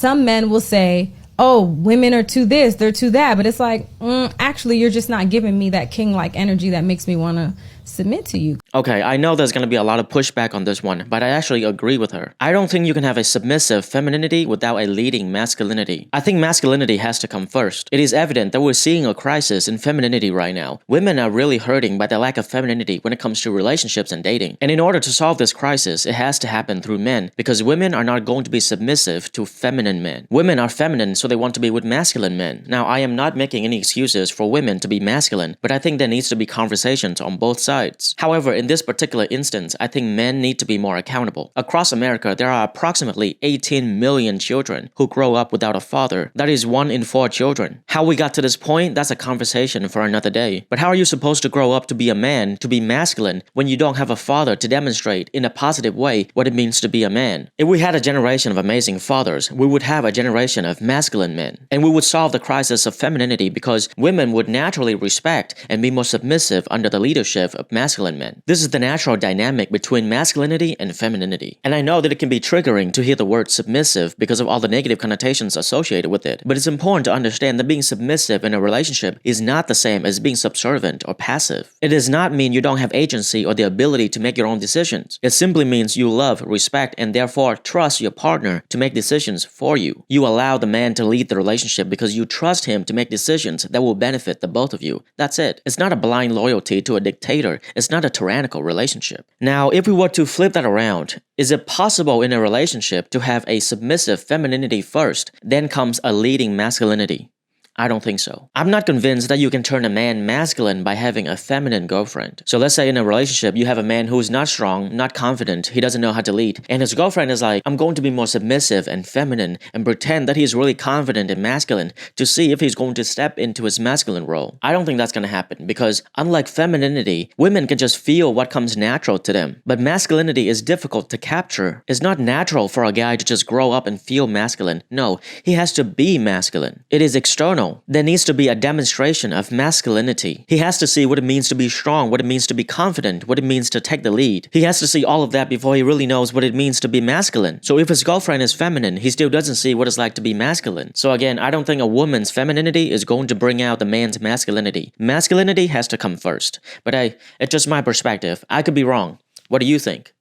some men will say, oh, women are too this, they're too that. But it's like, actually, you're just not giving me that king-like energy that makes me want to submit to you. Okay, I know there's going to be a lot of pushback on this one, but I actually agree with her. I don't think you can have a submissive femininity without a leading masculinity. I think masculinity has to come first. It is evident that we're seeing a crisis in femininity right now. Women are really hurting by the lack of femininity when it comes to relationships and dating. And in order to solve this crisis, it has to happen through men, because women are not going to be submissive to feminine men. Women are feminine, so they want to be with masculine men. Now, I am not making any excuses for women to be masculine, but I think there needs to be conversations on both sides. However, in this particular instance, I think men need to be more accountable. Across America, there are approximately 18 million children who grow up without a father. That is 1 in 4 children. How we got to this point, that's a conversation for another day. But how are you supposed to grow up to be a man, to be masculine, when you don't have a father to demonstrate in a positive way what it means to be a man? If we had a generation of amazing fathers, we would have a generation of masculine men. And we would solve the crisis of femininity because women would naturally respect and be more submissive under the leadership of masculine men. This is the natural dynamic between masculinity and femininity. And I know that it can be triggering to hear the word submissive because of all the negative connotations associated with it. But it's important to understand that being submissive in a relationship is not the same as being subservient or passive. It does not mean you don't have agency or the ability to make your own decisions. It simply means you love, respect, and therefore trust your partner to make decisions for you. You allow the man to lead the relationship because you trust him to make decisions that will benefit the both of you. That's it. It's not a blind loyalty to a dictator. It's not a tyrannical relationship. Now, if we were to flip that around, is it possible in a relationship to have a submissive femininity first, then comes a leading masculinity? I don't think so. I'm not convinced that you can turn a man masculine by having a feminine girlfriend. So let's say in a relationship, you have a man who's not strong, not confident, he doesn't know how to lead, and his girlfriend is like, I'm going to be more submissive and feminine and pretend that he's really confident and masculine to see if he's going to step into his masculine role. I don't think that's going to happen because unlike femininity, women can just feel what comes natural to them. But masculinity is difficult to capture. It's not natural for a guy to just grow up and feel masculine. No, he has to be masculine. It is external. There needs to be a demonstration of masculinity. He has to see what it means to be strong, what it means to be confident, what it means to take the lead. He has to see all of that before he really knows what it means to be masculine. So if his girlfriend is feminine, he still doesn't see what it's like to be masculine. So again, I don't think a woman's femininity is going to bring out the man's masculinity. Masculinity has to come first. But hey, it's just my perspective. I could be wrong. What do you think?